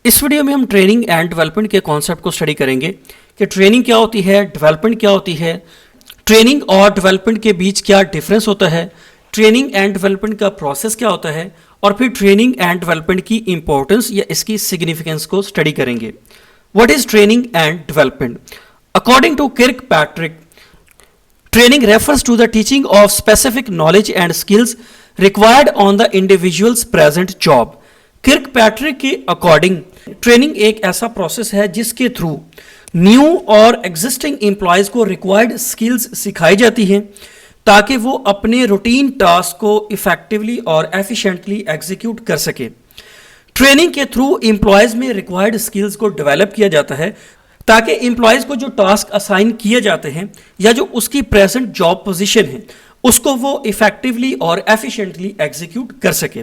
इस वीडियो में हम ट्रेनिंग एंड डेवलपमेंट के कॉन्सेप्ट को स्टडी करेंगे कि ट्रेनिंग क्या होती है, डेवलपमेंट क्या होती है, ट्रेनिंग और डेवलपमेंट के बीच क्या डिफरेंस होता है, ट्रेनिंग एंड डेवलपमेंट का प्रोसेस क्या होता है और फिर ट्रेनिंग एंड डेवलपमेंट की इंपॉर्टेंस या इसकी सिग्निफिकेंस को स्टडी करेंगे। What is training and development? According to Kirkpatrick, training refers to the teaching of specific knowledge and skills required on the individual's present job. Kirkpatrick के according training एक ऐसा process है जिसके through new और existing employees को required skills सिखाई जाती हैं ताकि वो अपने रूटीन टास्क को इफेक्टिवली और एफिशिएंटली एग्जीक्यूट कर सके। ट्रेनिंग के थ्रू एम्प्लॉयज में रिक्वायर्ड स्किल्स को डेवलप किया जाता है ताकि एम्प्लॉयज को जो टास्क असाइन किए जाते हैं या जो उसकी प्रेजेंट जॉब पोजीशन है उसको वो इफेक्टिवली और एफिशिएंटली एग्जीक्यूट कर सके।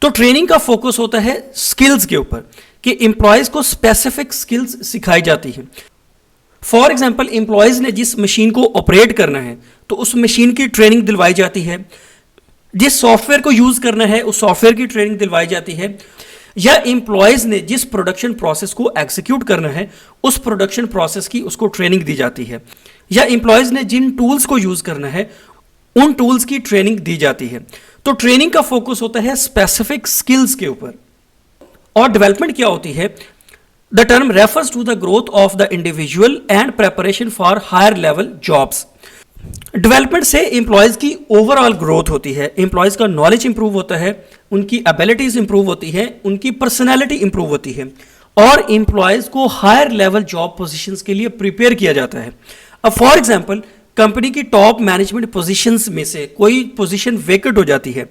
तो ट्रेनिंग का फोकस होता है स्किल्स के ऊपर कि एम्प्लॉयज को स्पेसिफिक स्किल्स सिखाई जाती हैं। फॉर एग्जांपल, एम्प्लॉयज ने जिस मशीन को ऑपरेट करना है तो उस मशीन की ट्रेनिंग दिलवाई जाती है, जिस सॉफ्टवेयर को यूज करना है उस सॉफ्टवेयर की ट्रेनिंग दिलवाई जाती है, या एम्प्लॉयज ने जिस प्रोडक्शन प्रोसेस को एग्जीक्यूट करना है उस प्रोडक्शन प्रोसेस की उसको ट्रेनिंग दी जाती है, या एम्प्लॉयज ने जिन टूल्स को यूज करना है उन टूल्स की ट्रेनिंग दी जाती है। तो ट्रेनिंग का फोकस होता है स्पेसिफिक स्किल्स के ऊपर। और डेवलपमेंट क्या होती है? The term refers to the growth of the individual and preparation for higher level jobs. Development से एम्प्लॉयज की ओवरऑल ग्रोथ होती है, एम्प्लॉयज का नॉलेज इंप्रूव होता है, उनकी एबिलिटीज इंप्रूव होती है, उनकी पर्सनैलिटी इंप्रूव होती है और एम्प्लॉयज को हायर लेवल जॉब पोजीशंस के लिए प्रिपेयर किया जाता है। अब फॉर एग्जांपल, कंपनी की टॉप मैनेजमेंट पोजीशंस में से कोई पोजीशन वेकेंट हो जाती है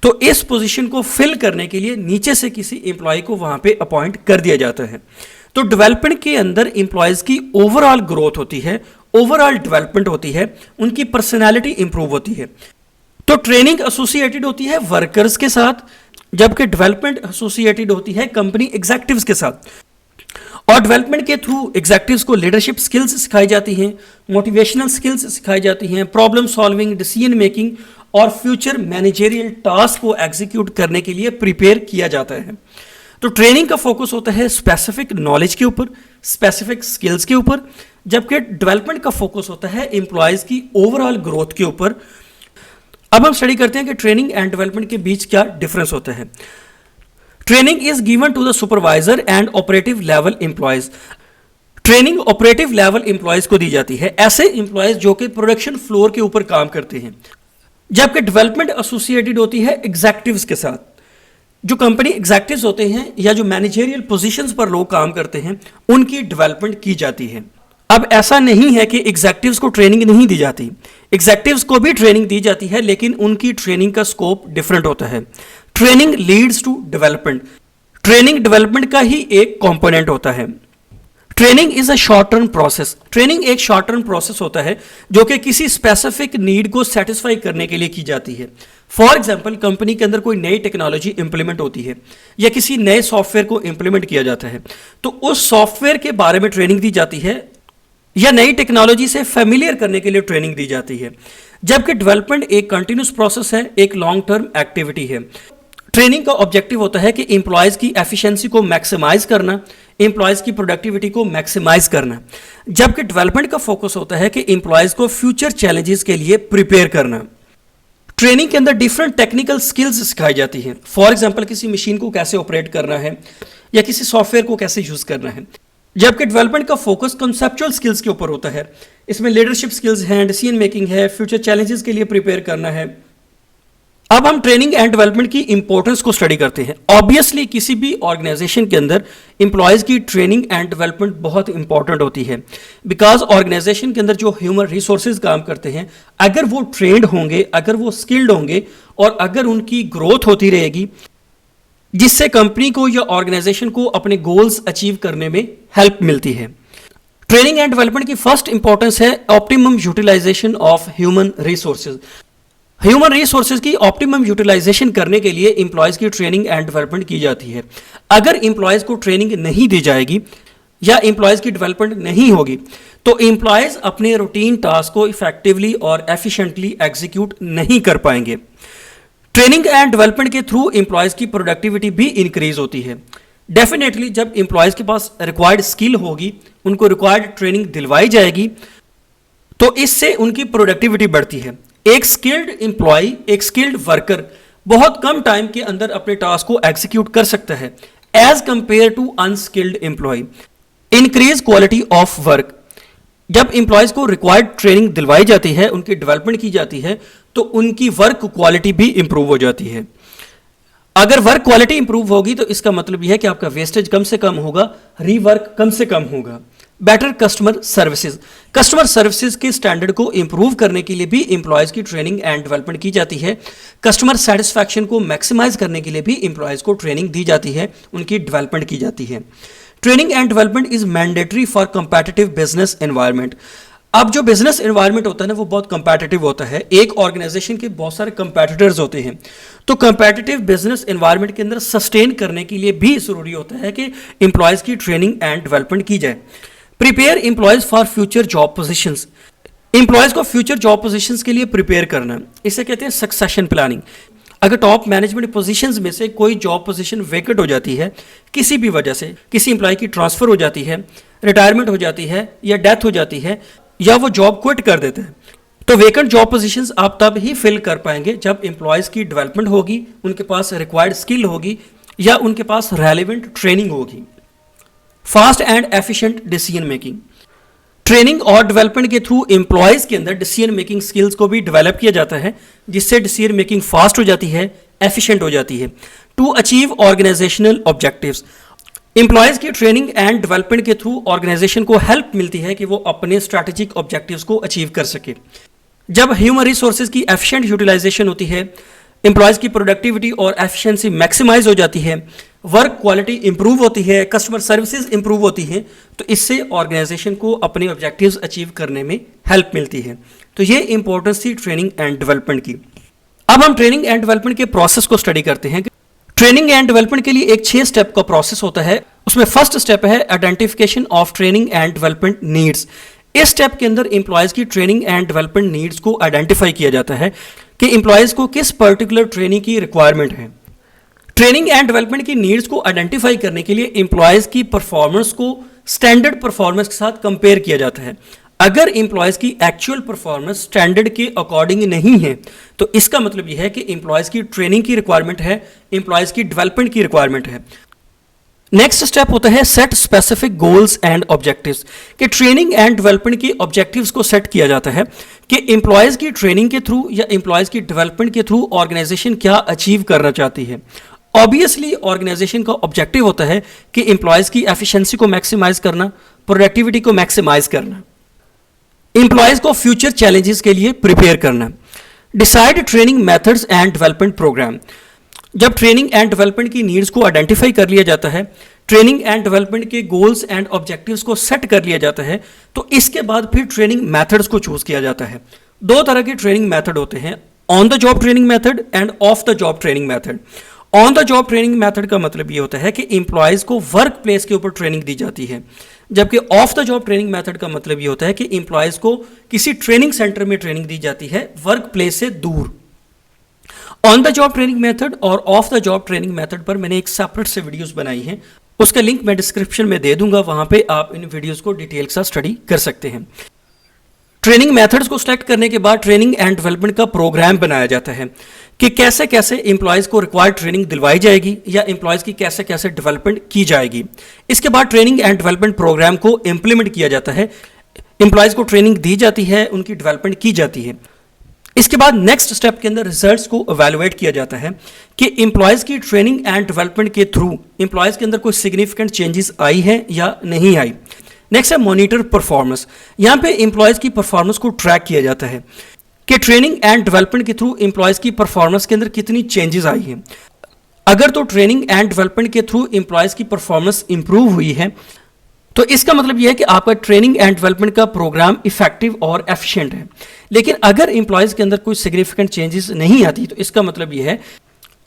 तो इस पोजीशन को फिल करने के लिए नीचे से किसी एम्प्लॉय को वहां पे अपॉइंट कर दिया जाता है। तो डेवलपमेंट के अंदर एम्प्लॉयज की ओवरऑल ग्रोथ होती है, ओवरऑल डेवलपमेंट होती है, उनकी पर्सनैलिटी इंप्रूव होती है। तो ट्रेनिंग एसोसिएटेड होती है वर्कर्स के साथ जबकि डेवलपमेंट एसोसिएटेड होती है कंपनी एग्जीक्यूटिव्स के साथ। और डेवलपमेंट के थ्रू एग्जीक्यूटिव्स को लीडरशिप स्किल्स सिखाई जाती हैं, मोटिवेशनल स्किल्स सिखाई जाती हैं, प्रॉब्लम सॉल्विंग, डिसीजन मेकिंग और फ्यूचर मैनेजरियल टास्क को एग्जीक्यूट करने के लिए प्रिपेयर किया जाता है। तो ट्रेनिंग का फोकस होता है स्पेसिफिक नॉलेज के ऊपर, स्पेसिफिक स्किल्स के ऊपर, जबकि डेवलपमेंट का फोकस होता है एम्प्लॉयज की ओवरऑल ग्रोथ के ऊपर। अब हम स्टडी करते हैं कि ट्रेनिंग एंड डेवलपमेंट के बीच क्या डिफरेंस होता है। Training is given to the supervisor and operative level employees. Training operative level employees को दी जाती है, ऐसे एम्प्लॉयज जो कि प्रोडक्शन फ्लोर के ऊपर काम करते हैं, जबकि डेवलपमेंट एसोसिएटेड होती है एग्जीक्यूटिव्स के साथ। जो कंपनी एग्जीक्यूटिव्स होते हैं या जो मैनेजरियल पोजीशंस पर लोग काम करते हैं उनकी डेवलपमेंट की जाती है। अब ऐसा नहीं है कि एग्जीक्यूटिव्स को ट्रेनिंग नहीं दी जाती, एग्जीक्यूटिव्स को भी ट्रेनिंग दी जाती है लेकिन उनकी ट्रेनिंग का स्कोप डिफरेंट होता है। Training leads to development, training development का ही एक कंपोनेंट होता है। Training is a short term process, training एक शॉर्ट टर्म प्रोसेस होता है जो कि किसी स्पेसिफिक नीड को सेटिस्फाई करने के लिए की जाती है। फॉर एग्जाम्पल, कंपनी के अंदर कोई नई टेक्नोलॉजी इंप्लीमेंट होती है या किसी नए सॉफ्टवेयर को इंप्लीमेंट किया जाता है तो उस सॉफ्टवेयर के बारे में ट्रेनिंग दी जाती है या नई टेक्नोलॉजी से फेमिलियर करने के लिए ट्रेनिंग दी जाती है, जबकि डेवलपमेंट एक कंटिन्यूस प्रोसेस है, एक लॉन्ग टर्म एक्टिविटी है। ट्रेनिंग का ऑब्जेक्टिव होता है कि एम्प्लॉयज की एफिशिएंसी को मैक्सिमाइज करना, एम्प्लॉयज की प्रोडक्टिविटी को मैक्सिमाइज करना, जबकि डेवलपमेंट का फोकस होता है कि एम्प्लॉयज को फ्यूचर चैलेंजेस के लिए प्रिपेयर करना। ट्रेनिंग के अंदर डिफरेंट टेक्निकल स्किल्स सिखाई जाती हैं। फॉर एग्जांपल, किसी मशीन को कैसे ऑपरेट करना है या किसी सॉफ्टवेयर को कैसे यूज करना है, जबकि डेवलपमेंट का फोकस कंसेप्चुअल स्किल्स के ऊपर होता है। इसमें लीडरशिप स्किल्स हैं, डिसीजन मेकिंग है, फ्यूचर चैलेंजेस के लिए प्रिपेयर करना है। अब हम ट्रेनिंग एंड डेवलपमेंट की इंपॉर्टेंस को स्टडी करते हैं। ऑब्वियसली किसी भी ऑर्गेनाइजेशन के अंदर एम्प्लॉयज की ट्रेनिंग एंड डेवलपमेंट बहुत इंपॉर्टेंट होती है, बिकॉज ऑर्गेनाइजेशन के अंदर जो ह्यूमन रिसोर्सेज काम करते हैं अगर वो ट्रेंड होंगे, अगर वो स्किल्ड होंगे और अगर उनकी ग्रोथ होती रहेगी जिससे कंपनी को या ऑर्गेनाइजेशन को अपने गोल्स अचीव करने में हेल्प मिलती है। ट्रेनिंग एंड डेवलपमेंट की फर्स्ट इंपॉर्टेंस है optimum utilisation of human resources. Human resources की ऑप्टिमम यूटिलाइजेशन करने के लिए एम्प्लॉयज की ट्रेनिंग एंड डेवलपमेंट की जाती है। अगर एम्प्लॉयज को ट्रेनिंग नहीं दी जाएगी या एम्प्लॉयज की डेवलपमेंट नहीं होगी तो एम्प्लॉयज अपने रूटीन टास्क को इफेक्टिवली और एफिशिएंटली एग्जीक्यूट नहीं कर पाएंगे। ट्रेनिंग एंड डेवलपमेंट के थ्रू एम्प्लॉयज की प्रोडक्टिविटी भी इंक्रीज होती है। डेफिनेटली जब एम्प्लॉयज़ के पास रिक्वायर्ड स्किल होगी, उनको रिक्वायर्ड ट्रेनिंग दिलवाई जाएगी, तो इससे उनकी प्रोडक्टिविटी बढ़ती है। एक स्किल्ड एम्प्लॉय, एक स्किल्ड वर्कर बहुत कम टाइम के अंदर अपने टास्क को एग्जीक्यूट कर सकता है as compare to unskilled employee. Increase quality of work, जब एम्प्लॉयज़ को रिक्वायर्ड ट्रेनिंग दिलवाई जाती है, उनकी डेवलपमेंट की जाती है, तो उनकी वर्क क्वालिटी भी इंप्रूव हो जाती है। अगर वर्क क्वालिटी इंप्रूव होगी तो इसका मतलब यह है कि आपका वेस्टेज कम से कम होगा, रीवर्क कम से कम होगा। Better customer services, customer services के स्टैंडर्ड को इंप्रूव करने के लिए भी एम्प्लॉयज़ की ट्रेनिंग एंड डेवलपमेंट की जाती है। कस्टमर सेटिस्फैक्शन को मैक्सिमाइज करने के लिए भी एम्प्लॉयज़ को ट्रेनिंग दी जाती है, उनकी डेवलपमेंट की जाती है। Training and development is mandatory for competitive business environment. अब जो बिजनेस एनवायरनमेंट होता है ना, वो बहुत कंपेटिटिव होता है। एक ऑर्गेनाइजेशन के बहुत सारे कंपेटिटर्स होते हैं, तो कंपेटिटिव बिजनेस एनवायरनमेंट के अंदर सस्टेन करने के लिए भी जरूरी होता है कि एम्प्लॉयज़ की ट्रेनिंग एंड डेवलपमेंट की जाए। Prepare employees for future job positions, employees को फ्यूचर जॉब पोजीशंस के लिए प्रिपेयर करना, इसे कहते हैं सक्सेशन प्लानिंग। अगर टॉप मैनेजमेंट पोजीशंस में से कोई जॉब पोजीशन वेकेंट हो जाती है किसी भी वजह से, किसी एम्प्लॉय की ट्रांसफ़र हो जाती है, रिटायरमेंट हो जाती है या डेथ हो जाती है, या वो जॉब क्विट कर देते हैं, तो वेकेंट जॉब पोजीशंस आप तब ही फिल कर पाएंगे जब एम्प्लॉयज़ की डेवलपमेंट होगी, उनके पास रिक्वायर्ड स्किल होगी या उनके पास रेलेवेंट ट्रेनिंग होगी। Fast and efficient decision making, training और डेवलपमेंट के थ्रू एम्प्लॉयज़ के अंदर डिसीजन मेकिंग स्किल्स को भी डेवलप किया जाता है, जिससे डिसीजन मेकिंग फास्ट हो जाती है, एफिशिएंट हो जाती है। To achieve organisational objectives, employees की ट्रेनिंग एंड डेवलपमेंट के थ्रू ऑर्गेनाइजेशन को हेल्प मिलती है कि वो अपने स्ट्रैटेजिक ऑब्जेक्टिव्स को अचीव कर सके। जब ह्यूमन रिसोर्सेज की एफिशिएंट यूटिलाइजेशन होती है, एम्प्लॉयज़ की प्रोडक्टिविटी और एफिशिएंसी मैक्सिमाइज हो जाती है, वर्क क्वालिटी इंप्रूव होती है, कस्टमर सर्विसेज इंप्रूव होती हैं, तो इससे ऑर्गेनाइजेशन को अपने ऑब्जेक्टिव्स अचीव करने में हेल्प मिलती है। तो ये इंपॉर्टेंस थी ट्रेनिंग एंड डेवलपमेंट की। अब हम ट्रेनिंग एंड डेवलपमेंट के प्रोसेस को स्टडी करते हैं। ट्रेनिंग एंड डेवलपमेंट के लिए एक 6 स्टेप का प्रोसेस होता है। उसमें फर्स्ट स्टेप है identification of training and development needs. इस स्टेप के अंदर एम्प्लॉयज़ की ट्रेनिंग एंड डेवलपमेंट नीड्स को आइडेंटिफाई किया जाता है कि एम्प्लॉयज़ को किस पर्टिकुलर ट्रेनिंग की रिक्वायरमेंट है। ट्रेनिंग एंड डेवलपमेंट की नीड्स को आइडेंटिफाई करने के लिए एम्प्लॉयज़ की परफॉर्मेंस को स्टैंडर्ड परफॉर्मेंस के साथ कंपेयर किया जाता है। अगर एम्प्लॉयज़ की एक्चुअल परफॉर्मेंस स्टैंडर्ड के अकॉर्डिंग नहीं है, तो इसका मतलब यह है कि एम्प्लॉयज़ की ट्रेनिंग की रिक्वायरमेंट है, एम्प्लॉयज़ की डेवलपमेंट की रिक्वायरमेंट है। नेक्स्ट स्टेप होता है set specific goals and objectives, कि ट्रेनिंग एंड डेवलपमेंट के ऑब्जेक्टिव्स को सेट किया जाता है कि एम्प्लॉयज़ की ट्रेनिंग के थ्रू या एम्प्लॉयज़ की डेवलपमेंट के थ्रू ऑर्गेनाइजेशन क्या अचीव करना चाहती है। ऑब्वियसली ऑर्गेनाइजेशन का ऑब्जेक्टिव होता है कि एम्प्लॉयज़ की एफिशिएंसी को मैक्सिमाइज करना, प्रोडक्टिविटी को मैक्सिमाइज करना, एम्प्लॉयज़ को फ्यूचर चैलेंजेस के लिए प्रिपेयर करना। Decide training methods and development programme, जब ट्रेनिंग एंड डेवलपमेंट की नीड्स को आइडेंटिफाई कर लिया जाता है, ट्रेनिंग एंड डेवलपमेंट के गोल्स एंड ऑब्जेक्टिव्स को सेट कर लिया जाता है, तो इसके बाद फिर ट्रेनिंग मेथड्स को चूज किया जाता है। 2 तरह के ट्रेनिंग मेथड होते हैं, on the job training method end of the job training method. On the job training method का मतलब ये होता है कि एम्प्लॉयज़ को वर्क प्लेस के ऊपर ट्रेनिंग दी जाती है, जबकि off the job training method का मतलब ये होता है कि एम्प्लॉयज़ को किसी ट्रेनिंग सेंटर में ट्रेनिंग दी जाती है वर्क प्लेस से दूर। On the job training method और off the job training method पर मैंने एक सेपरेट से वीडियोस बनाई हैं, उसका लिंक मैं डिस्क्रिप्शन में दे दूंगा, वहां पे आप इन वीडियोस को डिटेल के साथ स्टडी कर सकते हैं। ट्रेनिंग मेथड्स को सिलेक्ट करने के बाद ट्रेनिंग एंड डेवलपमेंट का प्रोग्राम बनाया जाता है कि कैसे कैसे एम्प्लॉयज़ को रिक्वायर्ड ट्रेनिंग दिलवाई जाएगी या एम्प्लॉयज़ की कैसे कैसे डेवलपमेंट की जाएगी। इसके बाद ट्रेनिंग एंड डेवलपमेंट प्रोग्राम को इम्प्लीमेंट किया जाता है, एम्प्लॉयज़ को ट्रेनिंग दी जाती है, उनकी डेवलपमेंट की जाती है। इसके बाद नेक्स्ट स्टेप के अंदर रिजल्ट्स को इवैल्यूएट किया जाता है कि एम्प्लॉयज़ की ट्रेनिंग एंड डेवलपमेंट के थ्रू एम्प्लॉयज़ के अंदर कोई सिग्निफिकेंट चेंजेस आई है या नहीं आई। नेक्स्ट है मॉनिटर परफॉर्मेंस, यहाँ पे एम्प्लॉयज़ की परफॉर्मेंस को ट्रैक किया जाता है कि ट्रेनिंग एंड डेवलपमेंट के थ्रू एम्प्लॉयज़ की परफॉर्मेंस के अंदर कितनी चेंजेस आई हैं। अगर तो ट्रेनिंग एंड डेवलपमेंट के थ्रू एम्प्लॉयज़ की परफॉर्मेंस इंप्रूव हुई है, तो इसका मतलब यह है कि आपका ट्रेनिंग एंड डेवलपमेंट का प्रोग्राम इफेक्टिव और एफिशिएंट है। लेकिन अगर एम्प्लॉयज़ के अंदर कोई सिग्निफिकेंट चेंजेस नहीं आती, तो इसका मतलब यह है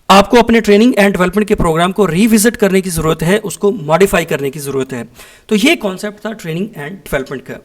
आपको अपने ट्रेनिंग एंड डेवलपमेंट के प्रोग्राम को रीविजिट करने की ज़रूरत है, उसको मॉडिफाई करने की ज़रूरत है। तो ये कॉन्सेप्ट था ट्रेनिंग एंड डेवलपमेंट का।